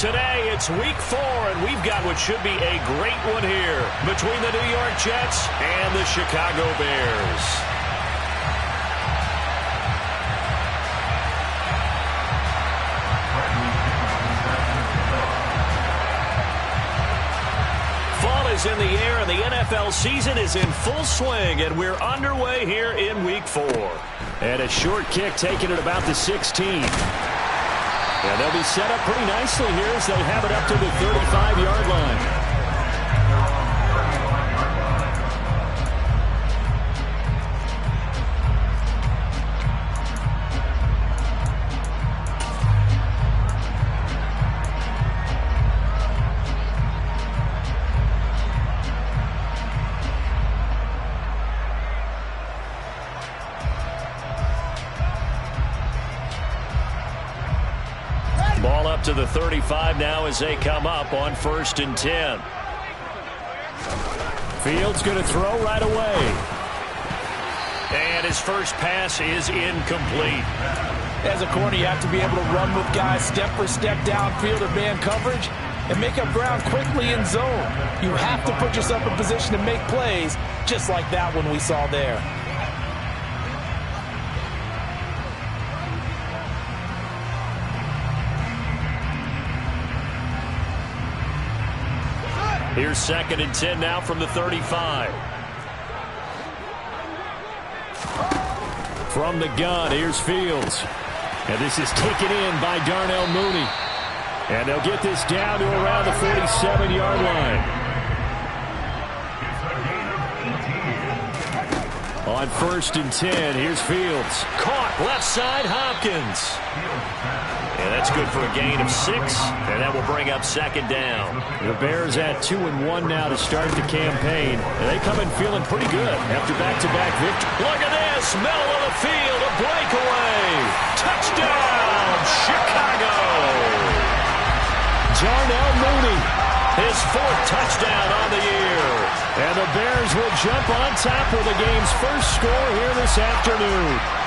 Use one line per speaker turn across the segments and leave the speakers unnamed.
Today, it's week 4, and we've got what should be a great one here between the New York Jets and the Chicago Bears. Fall is in the air, and the NFL season is in full swing, and we're underway here in week 4. And a short kick taken at about the 16. And they'll be set up pretty nicely here as they have it up to the 35-yard line. Ball up to the 35 now as they come up on 1st and 10. Fields going to throw right away. And his first pass is incomplete.
As a corner, you have to be able to run with guys step for step downfield or man coverage and make up ground quickly in zone. You have to put yourself in position to make plays, just like that one we saw there.
Here's 2nd and 10 now from the 35. From the gun, here's Fields. And this is taken in by Darnell Mooney. And they'll get this down to around the 47-yard line. On 1st and 10, here's Fields. Caught left side, Hopkins. And that's good for a gain of 6, and that will bring up 2nd down. The Bears at 2-1 now to start the campaign, and they come in feeling pretty good after back-to-back victory. Look at this, middle of the field, a breakaway. Touchdown, Chicago. Darnell Mooney, his 4th touchdown on the year. And the Bears will jump on top with the game's first score here this afternoon.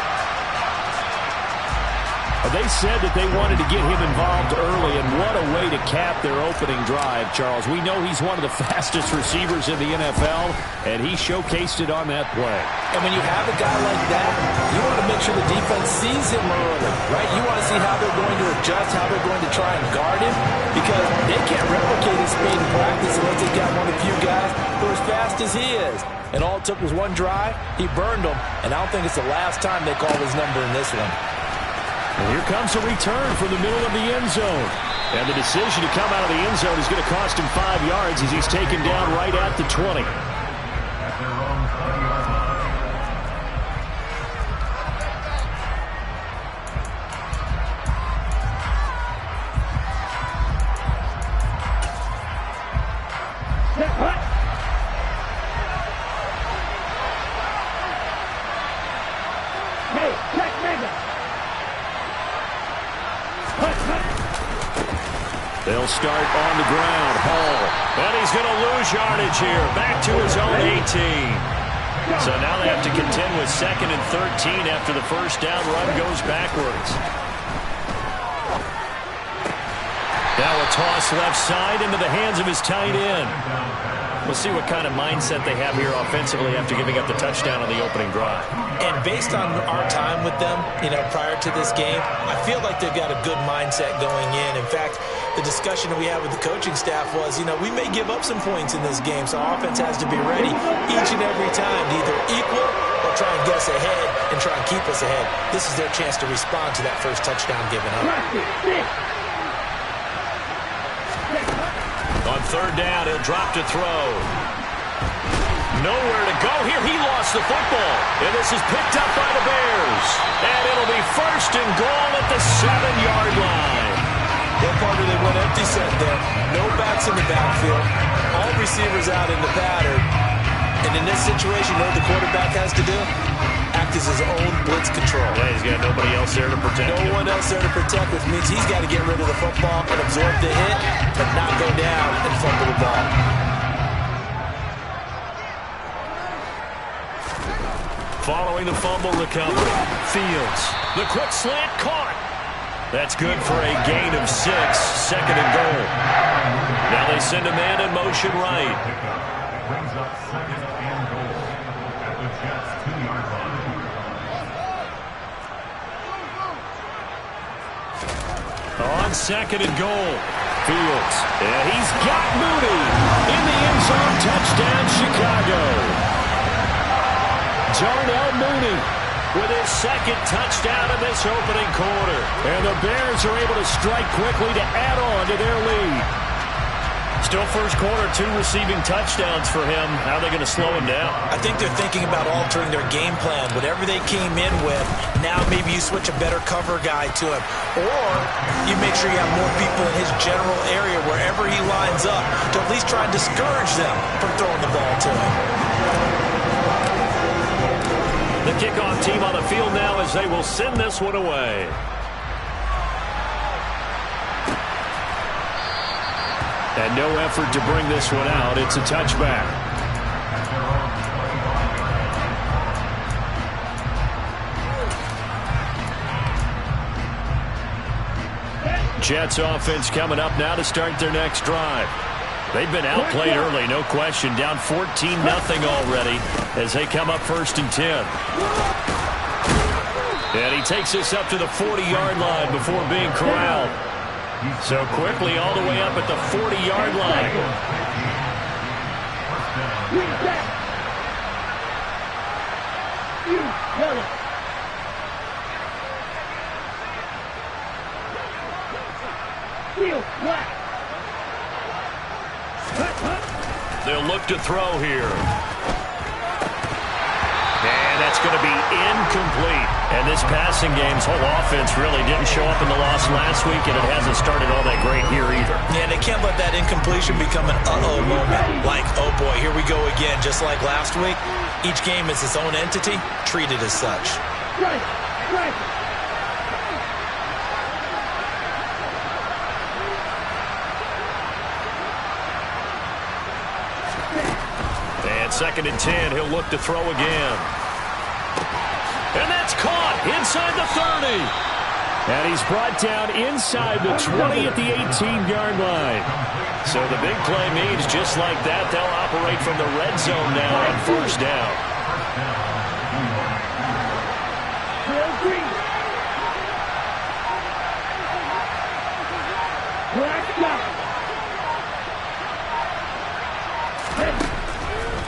They said that they wanted to get him involved early, and what a way to cap their opening drive, Charles. We know he's one of the fastest receivers in the NFL, and he showcased it on that play.
And when you have a guy like that, you want to make sure the defense sees him early, right? You want to see how they're going to adjust, how they're going to try and guard him, because they can't replicate his speed in practice unless they've got one of the few guys who are as fast as he is. And all it took was one drive. He burned them, and I don't think it's the last time they call his number in this one.
And here comes a return from the middle of the end zone. And the decision to come out of the end zone is going to cost him 5 yards as he's taken down right at the 20. They'll start on the ground. Hall. And he's going to lose yardage here. Back to his own 18. So now they have to contend with 2nd and 13 after the first down run goes backwards. Now a toss left side into the hands of his tight end. We'll see what kind of mindset they have here offensively after giving up the touchdown on the opening drive.
And based on our time with them, prior to this game, I feel like they've got a good mindset going in. In fact, the discussion that we had with the coaching staff was, we may give up some points in this game, so our offense has to be ready each and every time to either equal or try and get us ahead and try and keep us ahead. This is their chance to respond to that first touchdown given up.
On 3rd down, he'll drop to throw. Nowhere to go here. He lost the football. And this is picked up by the Bears. And it'll be 1st and goal at the 7-yard line.
Their partner, they went empty set there. No backs in the backfield. All receivers out in the pattern. And in this situation, you know what the quarterback has to do? Act as his own blitz control.
Yeah, he's got nobody else there to protect him.
No one else there to protect, which means he's got to get rid of the football and absorb the hit, but not go down and fumble the ball.
Following the fumble recovery, Fields. The quick slant caught. That's good for a gain of 6, 2nd and goal. Now they send a man in motion right.
Brings up 2nd and goal at the Jets' 2-yard line.
On 2nd and goal, Fields. And he's got Mooney in the end zone. Touchdown, Chicago. Darnell Mooney with his 2nd touchdown in this opening quarter. And the Bears are able to strike quickly to add on to their lead. Still first quarter, 2 receiving touchdowns for him. How are they going to slow him down?
I think they're thinking about altering their game plan. Whatever they came in with, now maybe you switch a better cover guy to him. Or you make sure you have more people in his general area wherever he lines up to at least try and discourage them from throwing the ball to him.
The kickoff team on the field now as they will send this one away. And no effort to bring this one out. It's a touchback. Jets offense coming up now to start their next drive. They've been outplayed early, no question. Down 14-0 already as they come up 1st and 10. And he takes this up to the 40-yard line before being corralled. So quickly all the way up at the 40-yard line. They'll look to throw here. And that's going to be incomplete. And this passing game's whole offense really didn't show up in the loss last week, and it hasn't started all that great here either.
Yeah, they can't let that incompletion become an uh-oh moment. Like, oh boy, here we go again. Just like last week, each game is its own entity, treated as such.
Right.
And 2nd and 10, he'll look to throw again. And that's caught inside the 30. And he's brought down inside the 20 at the 18-yard line. So the big play means just like that, they'll operate from the red zone now on 1st down.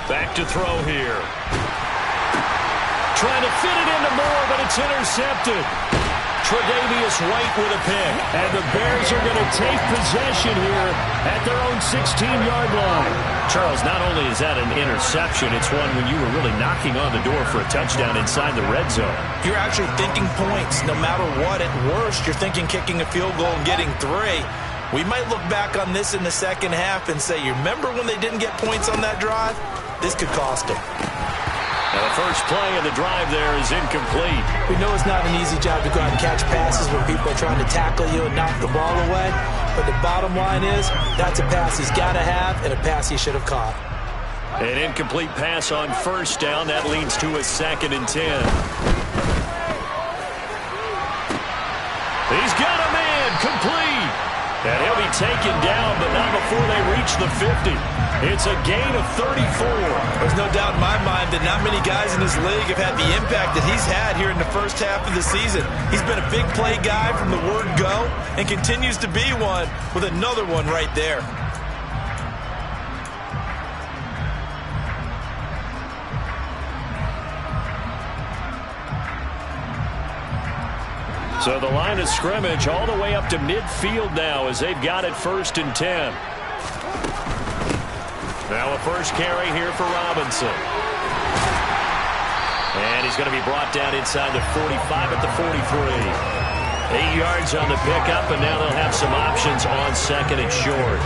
Back to throw here. Trying to fit it into Moore, but it's intercepted. Tre'Davious White with a pick. And the Bears are going to take possession here at their own 16-yard line. Charles, not only is that an interception, it's one when you were really knocking on the door for a touchdown inside the red zone.
You're actually thinking points. No matter what, at worst, you're thinking kicking a field goal and getting 3. We might look back on this in the second half and say, you remember when they didn't get points on that drive? This could cost them.
Now the first play of the drive there is incomplete.
We know it's not an easy job to go out and catch passes when people are trying to tackle you and knock the ball away. But the bottom line is, that's a pass he's got to have and a pass he should have caught.
An incomplete pass on 1st down. That leads to a 2nd and 10. He's got a man complete. And he'll be taken down, but not before they reach the 50. It's a gain of 34.
There's no doubt in my mind that not many guys in this league have had the impact that he's had here in the first half of the season. He's been a big play guy from the word go and continues to be one with another one right there.
So the line of scrimmage all the way up to midfield now as they've got it 1st and 10. Now a first carry here for Robinson. And he's going to be brought down inside the 45 at the 43. 8 yards on the pickup, and now they'll have some options on 2nd and short.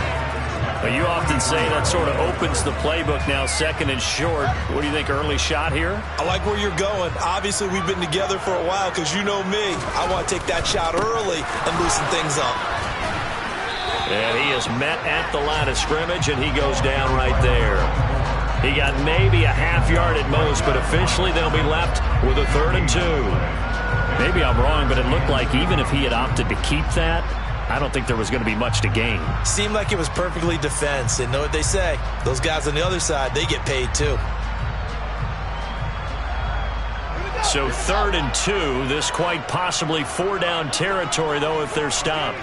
Now you often say that sort of opens the playbook now, 2nd and short. What do you think, early shot here?
I like where you're going. Obviously, we've been together for a while because you know me. I want to take that shot early and loosen things up.
And he is met at the line of scrimmage, and he goes down right there. He got maybe a half yard at most, but officially they'll be left with a 3rd and 2. Maybe I'm wrong, but it looked like even if he had opted to keep that, I don't think there was going to be much to gain.
Seemed like it was perfectly defense. And know what they say? Those guys on the other side, they get paid too.
So 3rd and 2. This quite possibly 4-down territory, though, if they're stopped.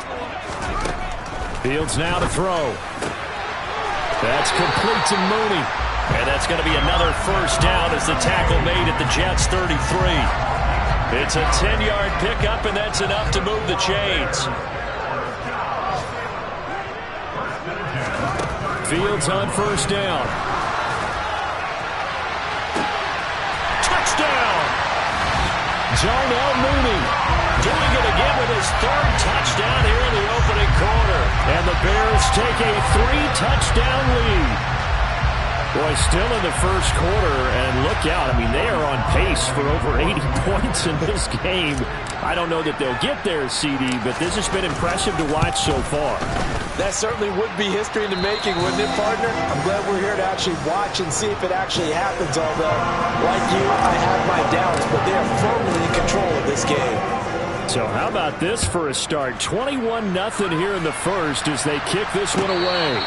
Fields now to throw. That's complete to Mooney. And that's going to be another first down as the tackle made at the Jets' 33. It's a 10-yard pickup, and that's enough to move the chains. Fields on first down. Touchdown! Darnell Mooney doing it again with his 3rd touchdown here in the opening quarter. And the Bears take a 3-touchdown lead. Boy, still in the first quarter, and look out. I mean, they are on pace for over 80 points in this game. I don't know that they'll get there, CD, but this has been impressive to watch so far.
That certainly would be history in the making, wouldn't it, partner? I'm glad we're here to actually watch and see if it actually happens, although, like you, I have my doubts, but they are firmly in control of this game.
So how about this for a start? 21-0 here in the first as they kick this one away.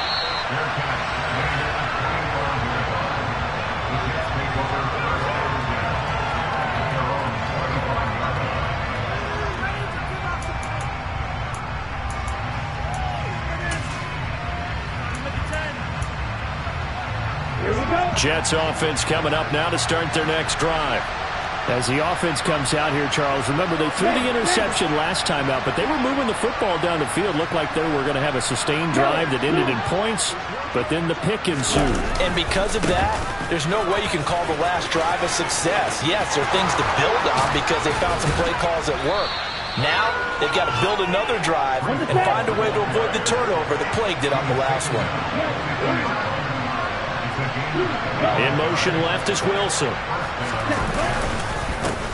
Jets offense coming up now to start their next drive. As the offense comes out here, Charles, remember they threw the interception last time out, but they were moving the football down the field. Looked like they were going to have a sustained drive that ended in points, but then the pick ensued.
And because of that, there's no way you can call the last drive a success. Yes, there are things to build on because they found some play calls that work. Now, they've got to build another drive and find a way to avoid the turnover that plagued it on the last one.
In motion left is Wilson.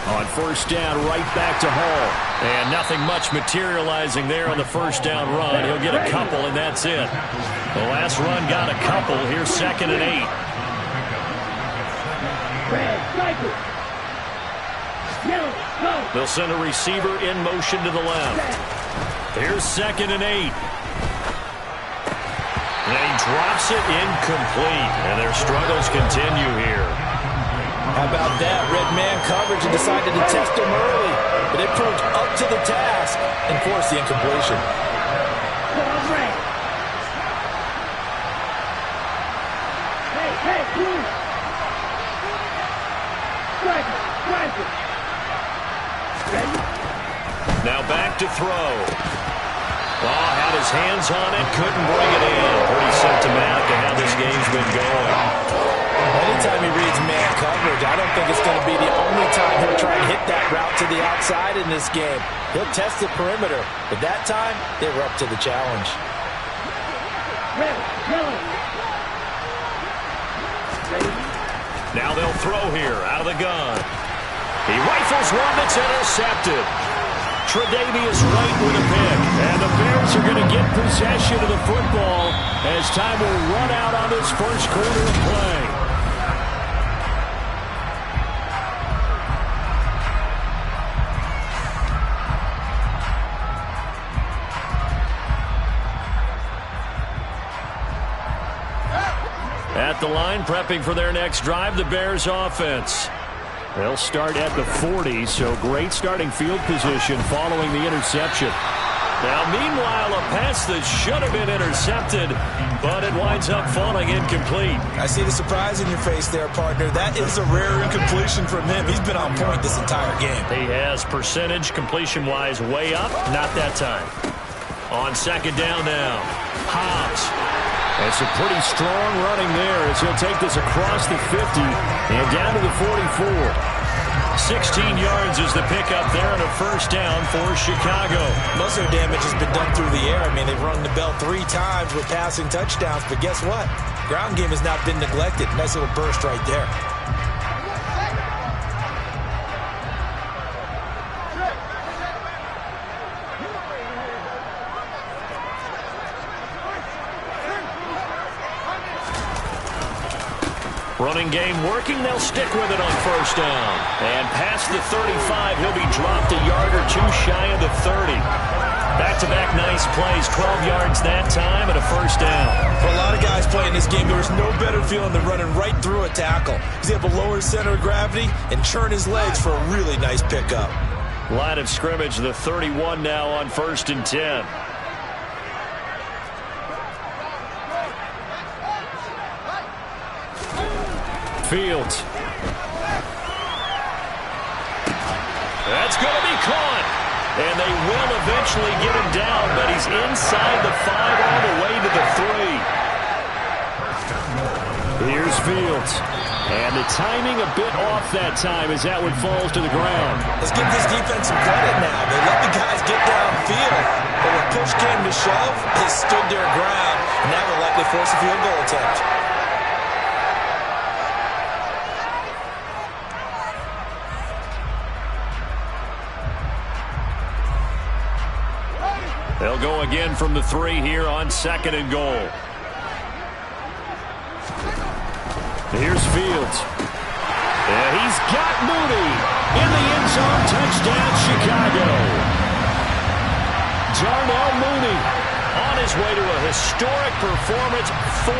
On first down, right back to Hall. And nothing much materializing there on the first down run. He'll get a couple, and that's it. The last run got a couple. Here's 2nd and 8. They'll send a receiver in motion to the left. Here's 2nd and 8. And he drops it incomplete. And their struggles continue here.
How about that? Red man coverage and decided to test him early. But they proved up to the task and forced the incompletion.
Now back to throw. Oh, had his hands on it, couldn't bring it in. Pretty symptomatic of how this game's been going.
Anytime he reads man coverage, I don't think it's going to be the only time he'll try and hit that route to the outside in this game. He'll test the perimeter, but that time, they were up to the challenge.
Now they'll throw here, out of the gun. He rifles one that's intercepted. Tre'Davious White with a pick. And the Bears are going to get possession of the football as time will run out on this first quarter of play. At the line, prepping for their next drive, the Bears offense. They'll start at the 40, so great starting field position following the interception. Now, meanwhile, a pass that should have been intercepted, but it winds up falling incomplete.
I see the surprise in your face there, partner. That is a rare incompletion from him. He's been on point this entire game.
He has percentage completion-wise way up, not that time. On 2nd down now, Hobbs. That's a pretty strong running there as he'll take this across the 50 and down to the 44. 16 yards is the pickup there and a first down for Chicago.
Most of their damage has been done through the air. I mean, they've rung the bell 3 times with passing touchdowns, but guess what? Ground game has not been neglected. Nice little burst right there.
Running game working. They'll stick with it on first down. And past the 35, he'll be dropped a yard or two shy of the 30. Back-to-back nice plays, 12 yards that time and a first down.
For a lot of guys playing this game, there's no better feeling than running right through a tackle. He's able to lower his center of gravity and churn his legs for a really nice pickup.
Line of scrimmage, the 31 now on 1st and 10. Fields. That's going to be caught. And they will eventually get him down, but he's inside the 5 all the way to the 3. Here's Fields. And the timing a bit off that time as that one falls to the ground.
Let's give this defense some credit now. They let the guys get downfield, but when push came to shove, they stood their ground, and that will likely force a field goal attempt.
They'll go again from the 3 here on 2nd and goal. Here's Fields. And he's got Mooney in the end zone. Touchdown, Chicago. Darnell Mooney on his way to a historic performance. 4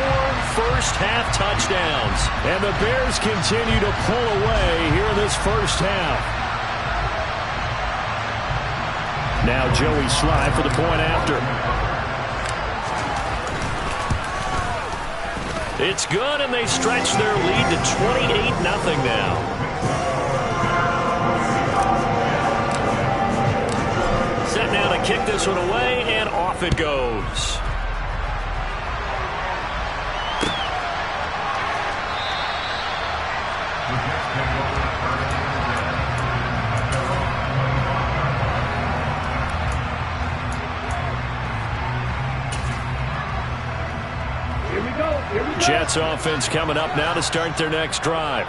first-half touchdowns. And the Bears continue to pull away here in this first half. Now Joey Sly for the point after. It's good, and they stretch their lead to 28-0 now. Set now to kick this one away, and off it goes. Jets offense coming up now to start their next drive.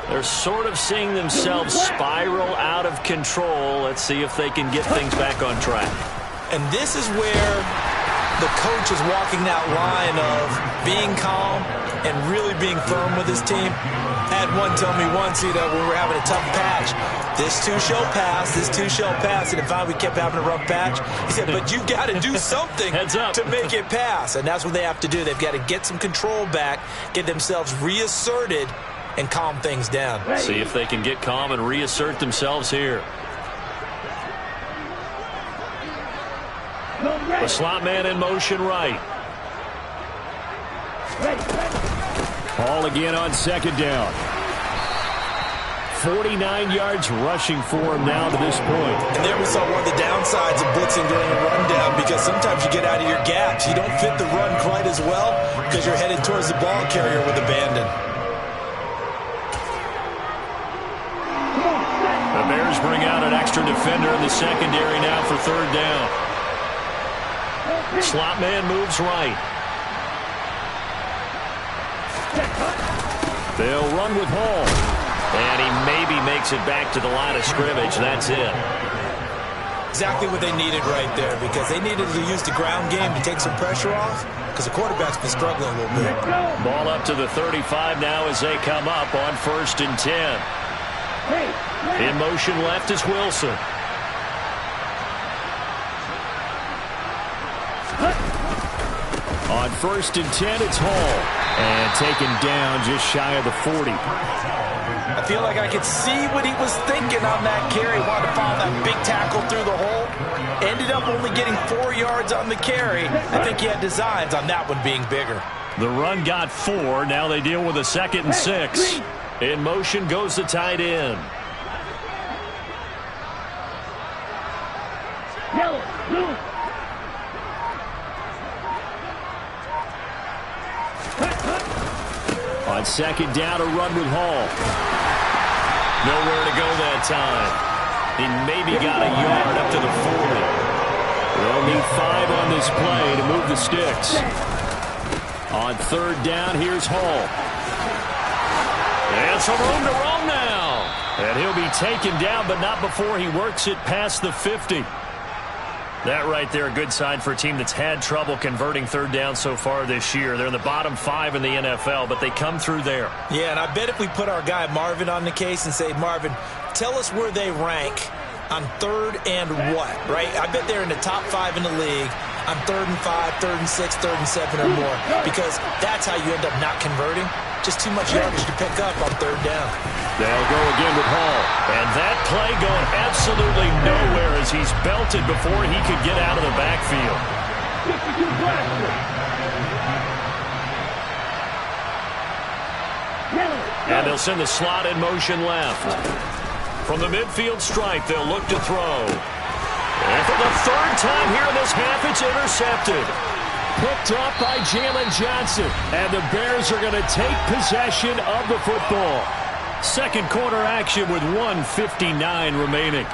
They're sort of seeing themselves spiral out of control. Let's see if they can get things back on track.
And this is where the coach is walking that line of being calm and really being firm with his team. I had one tell me once, when we were having a tough patch, this too shall pass, this too shall pass. And if we kept having a rough patch, he said, but you've got to do something to make it pass. And that's what they have to do. They've got to get some control back, get themselves reasserted, and calm things down.
See if they can get calm and reassert themselves here. The slot man in motion right. Ball again on 2nd down. 49 yards rushing for him now to this point.
And there we saw one of the downsides of blitzing during a rundown, because sometimes you get out of your gaps. You don't fit the run quite as well because you're headed towards the ball carrier with abandon.
The Bears bring out an extra defender in the secondary now for 3rd down. Slot man moves right. They'll run with Hall. And he maybe makes it back to the line of scrimmage. That's it.
Exactly what they needed right there, because they needed to use the ground game to take some pressure off, because the quarterback's been struggling a little bit.
Ball up to the 35 now as they come up on 1st and 10. In motion left is Wilson. On 1st and 10, it's Hall. And taken down just shy of the 40.
I feel like I could see what he was thinking on that carry. Wanted to follow that big tackle through the hole. Ended up only getting 4 yards on the carry. I think he had designs on that one being bigger.
The run got 4. Now they deal with a 2nd and 6. In motion goes the tight end. On 2nd down, a run with Hall. Nowhere to go that time. He maybe got a yard up to the 40. They'll need 5 on this play to move the sticks. On 3rd down, here's Hall. And some room to roam now. And he'll be taken down, but not before he works it past the 50. That right there, a good sign for a team that's had trouble converting third down so far this year. They're in the bottom 5 in the NFL, but they come through there.
Yeah, and I bet if we put our guy Marvin on the case and say, Marvin, tell us where they rank on third and what, right? I bet they're in the top 5 in the league on 3rd and 5, 3rd and 6, 3rd and 7 or more, because that's how you end up not converting. Just too much yardage to pick up on third down.
They'll go again with Hall. And that play going absolutely nowhere as he's belted before he could get out of the backfield. And they'll send the slot in motion left. From the midfield stripe, they'll look to throw. And for the 3rd time here in this half, it's intercepted. Picked up by Jalen Johnson. And the Bears are going to take possession of the football. Second quarter action with 1:59 remaining.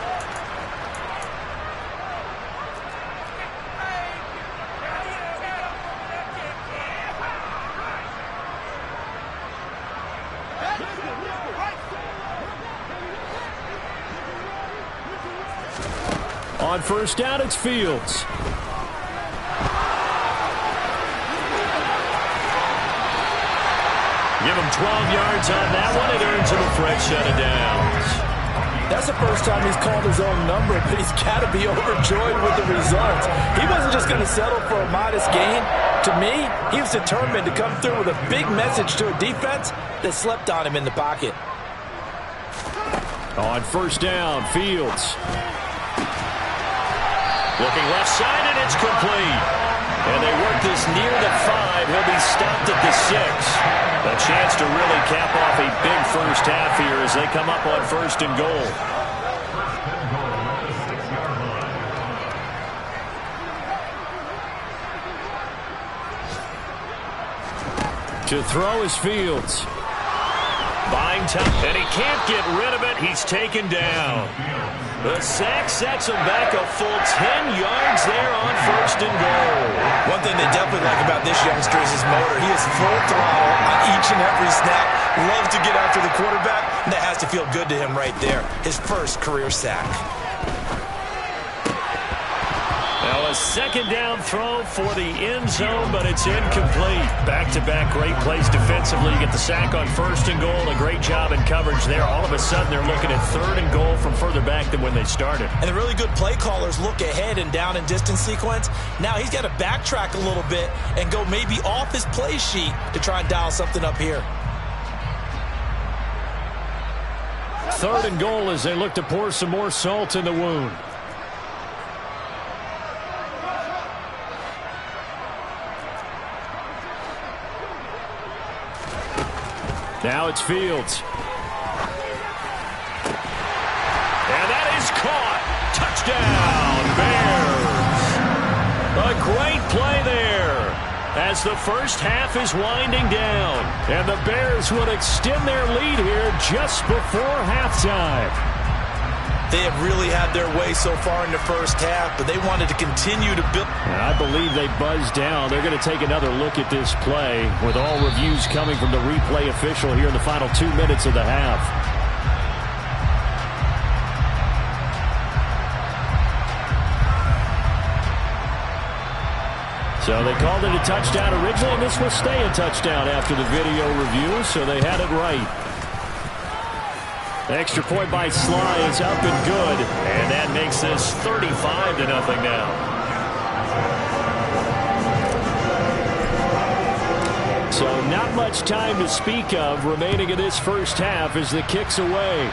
On first down, it's Fields. Give him 12 yards on that one. It earns him a fresh set of downs.
That's the first time he's called his own number, but he's got to be overjoyed with the results. He wasn't just going to settle for a modest gain. To me, he was determined to come through with a big message to a defense that slept on him in the pocket.
On first down, Fields. Looking left side, and it's complete. And they work this near the 5. He'll be stopped at the 6. A chance to really cap off a big first half here as they come up on 1st and goal. To throw is Fields. Buying time, and he can't get rid of it. He's taken down. The sack sets him back a full 10 yards there on 1st and goal.
One thing they definitely like about this youngster is his motor. He is full throttle on each and every snap. Loves to get after the quarterback, and that has to feel good to him right there. His first career sack.
Now a second down throw for the end zone, but it's incomplete. Back-to-back great plays defensively. You get the sack on 1st and goal. A great job in coverage there. All of a sudden, they're looking at 3rd and goal from further back than when they started.
And the really good play callers look ahead and down and distance sequence. Now he's got to backtrack a little bit and go maybe off his play sheet to try and dial something up here.
3rd and goal as they look to pour some more salt in the wound. Now it's Fields. And that is caught. Touchdown, Bears. A great play there as the first half is winding down. And the Bears would extend their lead here just before halftime.
They have really had their way so far in the first half, but they wanted to continue to build.
And I believe they buzzed down. They're going to take another look at this play with all reviews coming from the replay official here in the final 2 minutes of the half. So they called it a touchdown originally, and this will stay a touchdown after the video review, so they had it right. Extra point by Sly is up and good, and that makes this 35-0 now. So not much time to speak of remaining in this first half as the kick's away.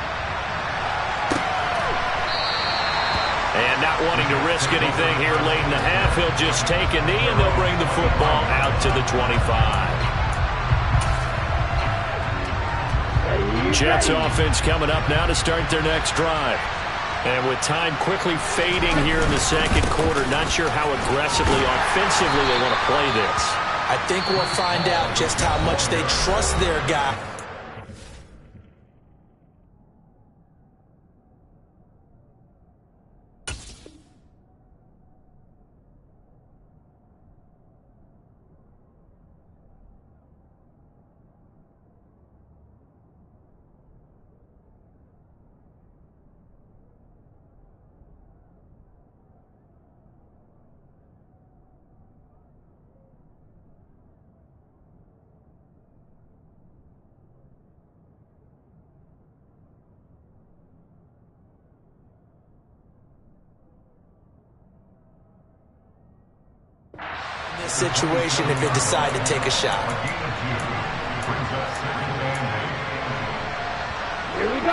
And not wanting to risk anything here late in the half, he'll just take a knee, and they'll bring the football out to the 25. Jets offense coming up now to start their next drive. And with time quickly fading here in the second quarter, not sure how aggressively, offensively they want to play this.
I think we'll find out just how much they trust their guy. that situation if they decide to take a shot.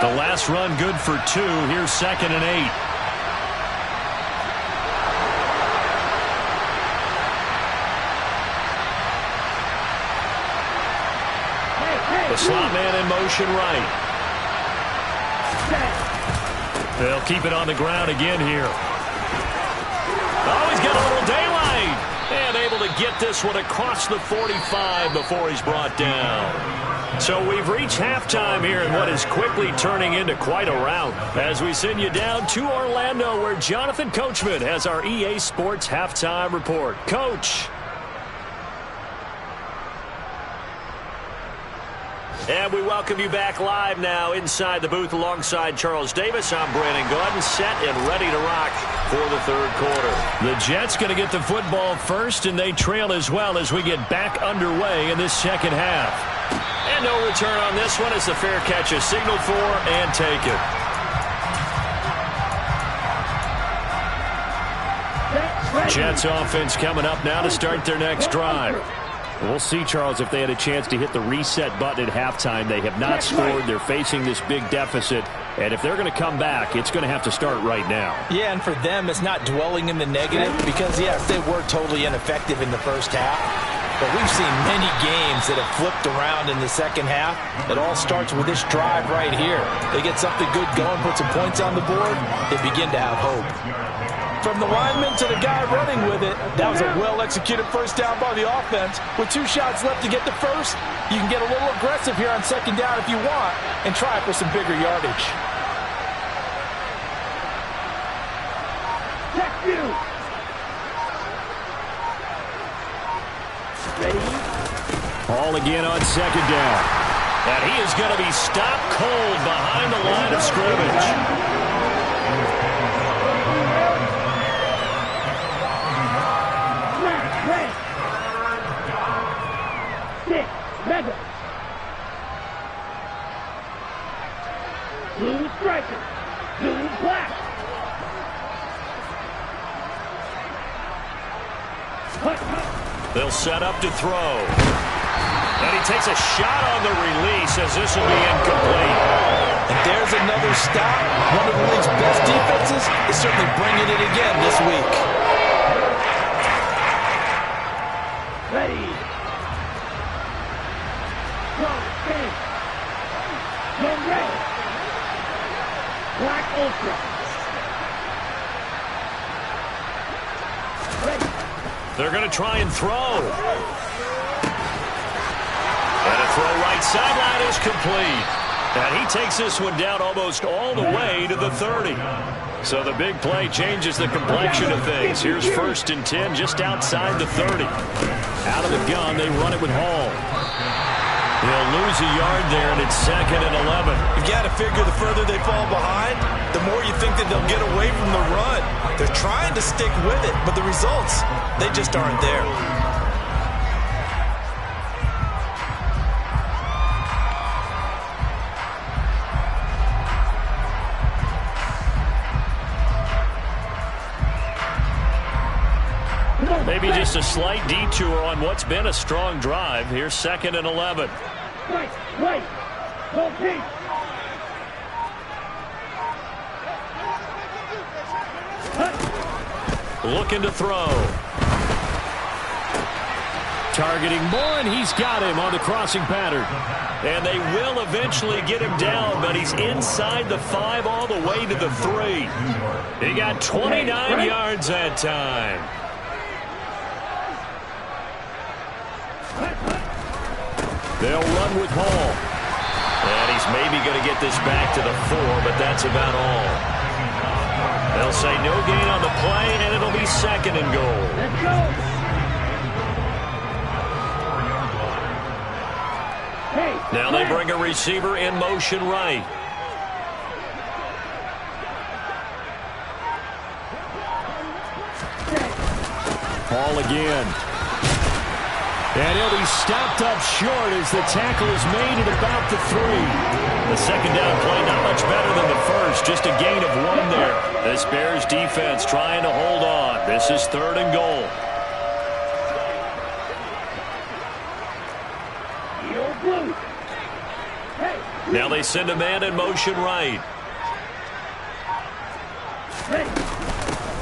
The last run good for 2. Here's 2nd and 8. The slot man in motion right. They'll keep it on the ground again here. Oh, he's got a little daylight. And able to get this one across the 45 before he's brought down. So we've reached halftime here in what is quickly turning into quite a rout as we send you down to Orlando where Jonathan Coachman has our EA Sports halftime report. Coach. And we welcome you back live now inside the booth alongside Charles Davis. I'm Brandon Gaudin, set and ready to rock for the 3rd quarter. The Jets going to get the football first, and they trail as well as we get back underway in this 2nd half. And no return on this one as the fair catch is signaled for and taken. Jets offense coming up now to start their next drive. We'll see, Charles, if they had a chance to hit the reset button at halftime. They have not scored. They're facing this big deficit. And if they're going to come back, it's going to have to start right now.
Yeah, and for them, it's not dwelling in the negative because, yes, they were totally ineffective in the first half. But we've seen many games that have flipped around in the second half. It all starts with this drive right here. They get something good going, put some points on the board, they begin to have hope. From the lineman to the guy running with it, that was a well-executed first down by the offense. With 2 shots left to get the first, you can get a little aggressive here on 2nd down if you want and try for some bigger yardage.
Check you. Ready?
Ball again on 2nd down. And he is going to be stopped cold behind the line of scrimmage.
Mega. Blue striker. Blue black.
They'll set up to throw. And he takes a shot on the release as this will be incomplete.
And there's another stop. One of the league's best defenses is certainly bringing it again this week.
Ready. Red. Black Ultra. Ready.
They're going to try and throw. And a throw right sideline is complete. And he takes this one down almost all the way to the 30. So the big play changes the complexion of things. Here's 1st and 10 just outside the 30. Out of the gun, they run it with Hall. They'll lose a yard there, and it's 2nd and 11.
You've got to figure the further they fall behind, the more you think that they'll get away from the run. They're trying to stick with it, but the results, they just aren't there.
Maybe just a slight detour on what's been a strong drive. Here's 2nd and 11.
Right. Go deep.
Looking to throw. Targeting Moore, and he's got him on the crossing pattern. And they will eventually get him down, but he's inside the 5 all the way to the 3. He got 29 yards that time. They'll run with Hall. And he's maybe going to get this back to the 4, but that's about all. They'll say no gain on the play, and it'll be 2nd and goal.
Let's go.
Now they bring a receiver in motion right. Hall again. And he'll be stopped up short as the tackle is made at about the 3. The 2nd down play not much better than the first, just a gain of 1 there. This Bears defense trying to hold on. This is 3rd and goal. Now they send a man in motion right.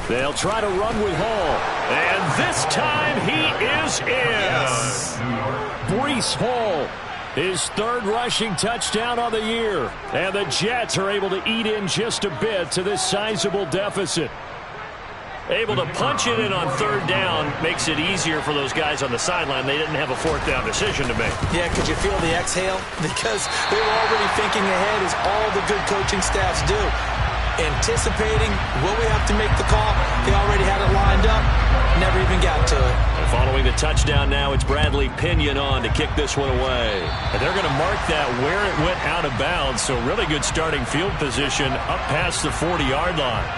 They'll try to run with Hall. And this time he is in.
Yes.
Breece Hall, his third rushing touchdown on the year. And the Jets are able to eat in just a bit to this sizable deficit. Able to punch it in on third down makes it easier for those guys on the sideline. They didn't have a fourth down decision to make.
Yeah, could you feel the exhale? Because they were already thinking ahead, as all the good coaching staffs do. Anticipating, will we have to make the call? They already had it lined up. Never even got to it.
And following the touchdown now, it's Bradley Pinion on to kick this one away. And they're going to mark that where it went out of bounds. So really good starting field position up past the 40-yard line.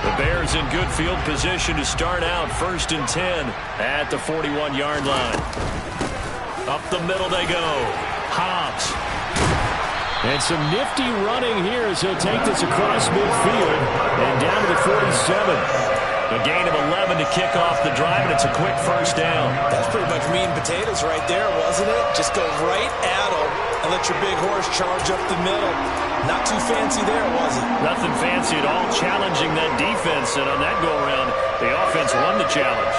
The Bears in good field position to start out 1st and 10 at the 41-yard line. Up the middle they go. Hobbs. And some nifty running here as he'll take this across midfield and down to the 47. A gain of 11 to kick off the drive, and it's a quick first down.
That's pretty much meat and potatoes right there, wasn't it? Just go right at them and let your big horse charge up the middle. Not too fancy there, was it?
Nothing fancy at all, challenging that defense, and on that go-around, the offense won the challenge.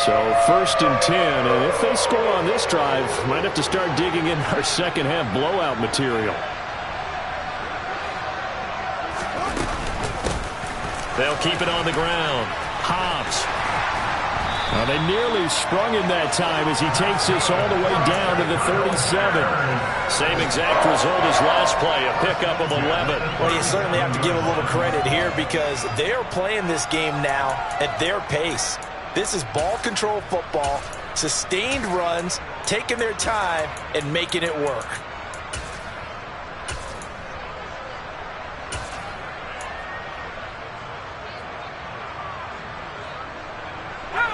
So 1st and 10, and if they score on this drive, might have to start digging in our second half blowout material. They'll keep it on the ground. Hobbs. They nearly sprung him that time as he takes this all the way down to the 37. Same exact result as last play, a pickup of 11.
Well, you certainly have to give a little credit here because they are playing this game now at their pace. This is ball control football, sustained runs, taking their time, and making it work.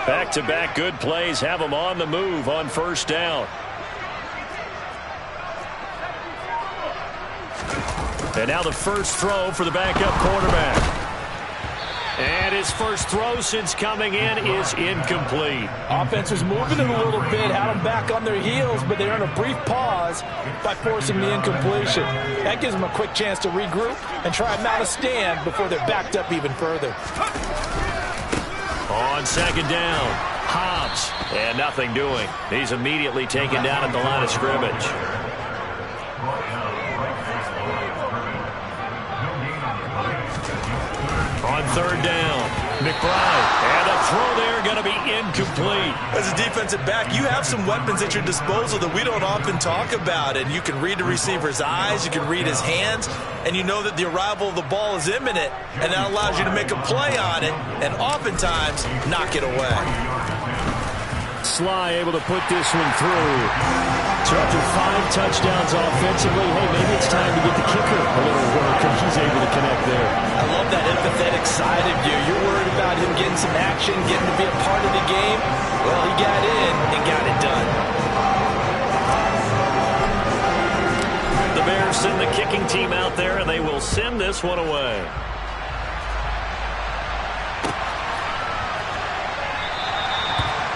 Back-to-back good plays have them on the move on first down. And now the first throw for the backup quarterback. And his first throw since coming in is incomplete.
Offense was moving it a little bit, had them back on their heels, but they earned a brief pause by forcing the incompletion. That gives them a quick chance to regroup and try and mount a stand before they're backed up even further.
On second down, Hobbs, and nothing doing. He's immediately taken down at the line of scrimmage. On third down, McBride, and a throw there going to be incomplete.
As a defensive back, you have some weapons at your disposal that we don't often talk about, and you can read the receiver's eyes, you can read his hands, and you know that the arrival of the ball is imminent, and that allows you to make a play on it, and oftentimes knock it away.
Sly able to put this one through. So after 5 touchdowns offensively, hey, maybe it's time to get the kicker a little work, and he's able to connect there.
I love that empathetic side of you. You're worried about him getting some action, getting to be a part of the game. Well, he got in and got it done.
The Bears send the kicking team out there, and they will send this one away.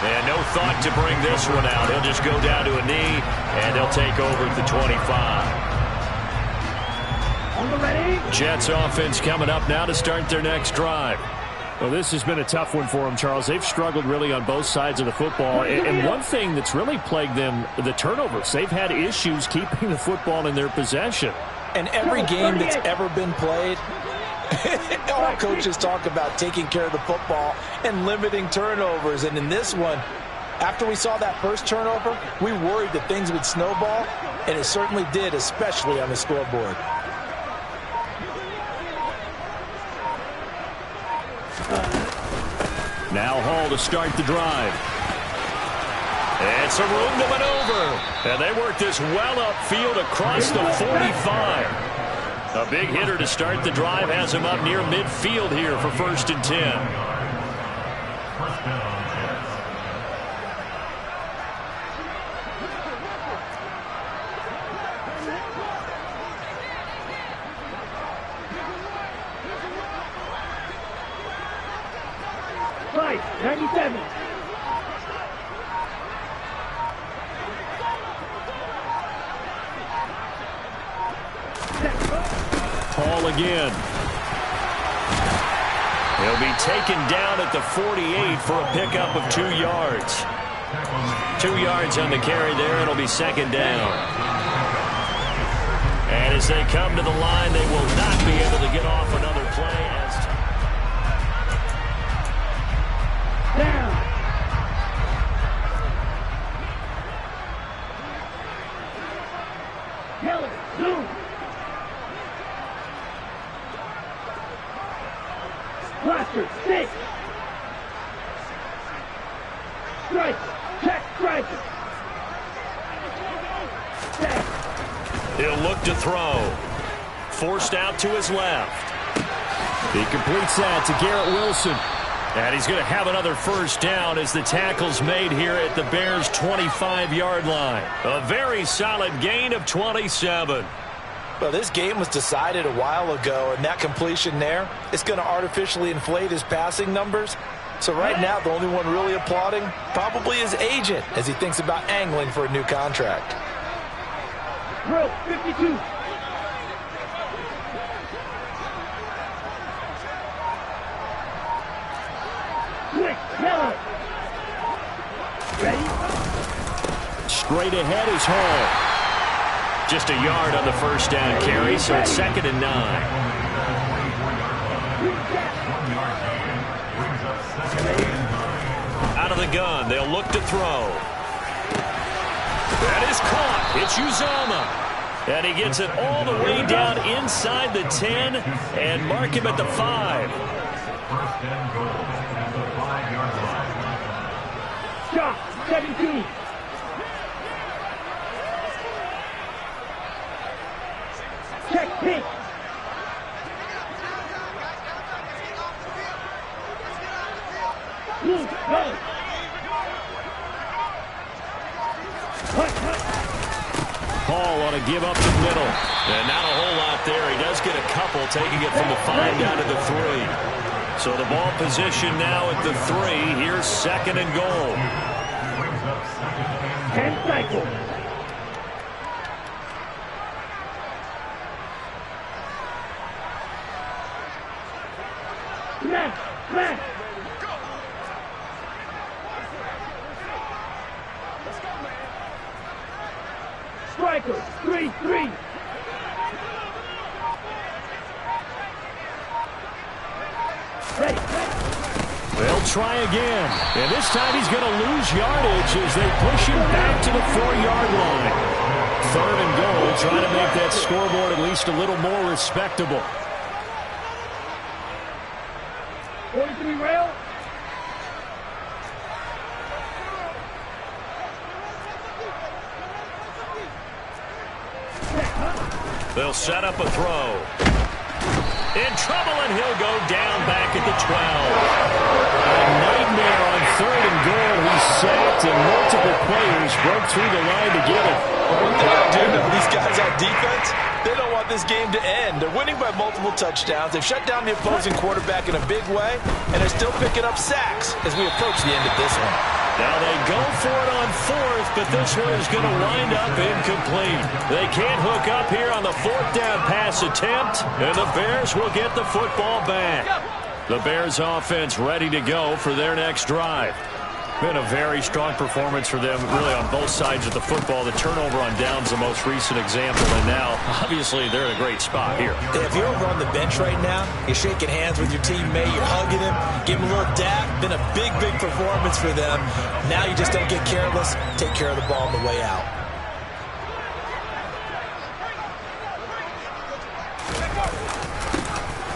And no thought to bring this one out. He'll just go down to a knee, and he'll take over at the 25. Jets offense coming up now to start their next drive. Well, this has been a tough one for them, Charles. They've struggled really on both sides of the football. And one thing that's really plagued them, the turnovers. They've had issues keeping the football in their possession.
And every game that's ever been played, all coaches talk about taking care of the football and limiting turnovers. And in this one, after we saw that first turnover, we worried that things would snowball, and it certainly did, especially on the scoreboard.
Now Hall to start the drive. And some room to maneuver. And they work this well upfield across the 45. A big hitter to start the drive has him up near midfield here for 1st and 10.
First down,
Right, 97.
again. He'll be taken down at the 48 for a pickup of 2 yards. 2 yards on the carry there. It'll be second down. And as they come to the line, they will not be able to get off another play.
Down. Keller, zoom. Cluster, 6. Strike, check, strike.
He'll look to throw. Forced out to his left. He completes that to Garrett Wilson. And he's going to have another first down as the tackle's made here at the Bears' 25-yard line. A very solid gain of 27.
Well, this game was decided a while ago, and that completion there is going to artificially inflate his passing numbers. So right now, the only one really applauding probably his agent as he thinks about angling for a new contract.
Throw, 52. Quick, Keller. Ready?
Straight ahead is Hall. Just a yard on the first down carry, so it's 2nd and 9. Out of the gun, they'll look to throw. That is caught. It's Uzama. And he gets it all the way down inside the 10 and mark him at the 5.
First and goal at the 5-yard line.
Shot, 17. Check, pick. Go.
Hall on a give up the middle. And not a whole lot there. He does get a couple, taking it from the 5 down to the 3. So the ball position now at the 3. Here's 2nd and goal.
10 cycles. Smash, smash. Striker, 3-3. Ready.
They'll try again. And this time he's going to lose yardage as they push him back to the 4-yard line. 3rd and goal, trying to make that scoreboard at least a little more respectable.
43 rail.
They'll set up a throw. In trouble, and he'll go down back at the 12. A nightmare on 3rd and goal. He's sacked, and multiple players broke through the line to get it.
One thing I do know, these guys on defense, they don't want this game to end. They're winning by multiple touchdowns. They've shut down the opposing quarterback in a big way, and they're still picking up sacks as we approach the end of this one.
Now they go for it on 4th, but this one is going to wind up incomplete. They can't hook up here on the 4th down pass attempt, and the Bears will get the football back. The Bears offense ready to go for their next drive. Been a very strong performance for them, really, on both sides of the football. The turnover on downs, the most recent example, and now, obviously, they're in a great spot here.
If you're over on the bench right now, you're shaking hands with your teammate, you're hugging him, give him a little dap. Been a big, big performance for them. Now you just don't get careless. Take care of the ball on the way out.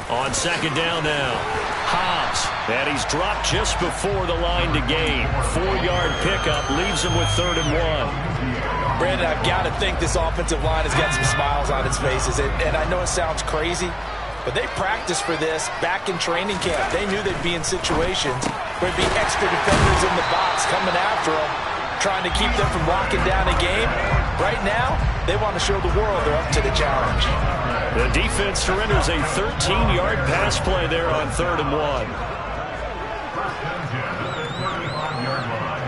On 2nd down now. Hobbs, and he's dropped just before the line to gain. 4-yard pickup leaves him with 3rd and 1.
Brandon, I've got to think this offensive line has got some smiles on its faces. And I know it sounds crazy, but they practiced for this back in training camp. They knew they'd be in situations where there'd be extra defenders in the box coming after them, trying to keep them from locking down a game. Right now, they want to show the world they're up to the challenge.
The defense surrenders a 13-yard pass play there on 3rd and 1.
First and 10 at the 35-yard line.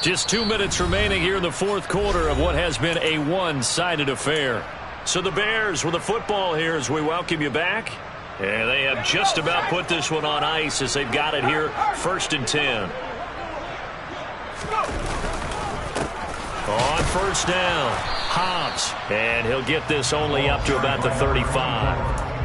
Just 2 minutes remaining here in the fourth quarter of what has been a one-sided affair. So the Bears with the football here as we welcome you back. And they have just about put this one on ice as they've got it here, 1st and 10. On first down, Hobbs. And he'll get this only up to about the 35.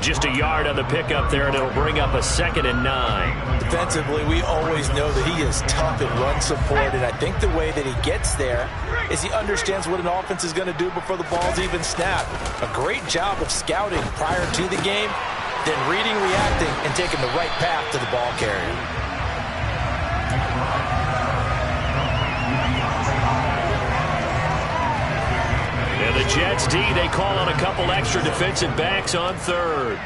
Just a yard on the pickup there, and it'll bring up a 2nd and 9.
Defensively, we always know that he is tough in run support, and I think the way that he gets there is he understands what an offense is going to do before the ball's even snapped. A great job of scouting prior to the game, then reading, reacting, and taking the right path to the ball carrier.
And the Jets D, they call on a couple extra defensive backs on 3rd.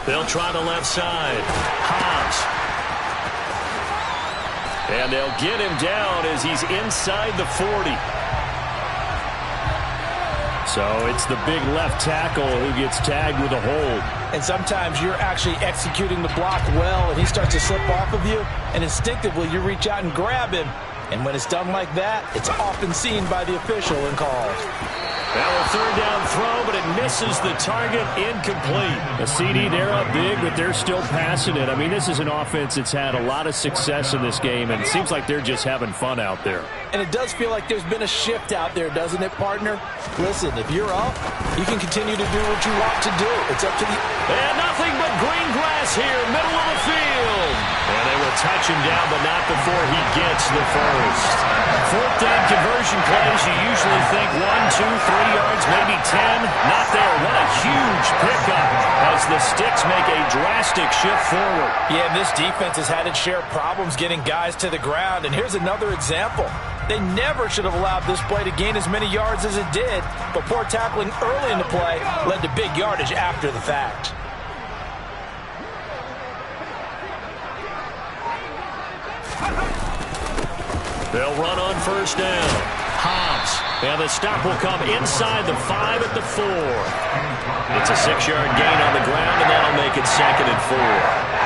They'll try the left side. Hobbs. And they'll get him down as he's inside the 40. So it's the big left tackle who gets tagged with a hold.
And sometimes you're actually executing the block well, and he starts to slip off of you, and instinctively you reach out and grab him. And when it's done like that, it's often seen by the official and called.
Now a 3rd down throw, but it misses the target, incomplete. A CD, they're up big, but they're still passing it. I mean, this is an offense that's had a lot of success in this game, and it seems like they're just having fun out there.
And it does feel like there's been a shift out there, doesn't it, partner? Listen, if you're up, you can continue to do what you want to do. It's up to the...
And nothing but green grass here, middle of the field. And they will touch him down, but not before he gets the first. 4th down conversion plays, you usually think 1, 2, 3 yards, maybe 10. Not there. What a huge pickup as the Sticks make a drastic shift forward.
Yeah, and this defense has had its share of problems getting guys to the ground. And here's another example. They never should have allowed this play to gain as many yards as it did, but poor tackling early in the play led to big yardage after the fact.
They'll run on first down. Hobbs. And the stop will come inside the 5 at the 4. It's a 6-yard gain on the ground, and that'll make it 2nd and 4.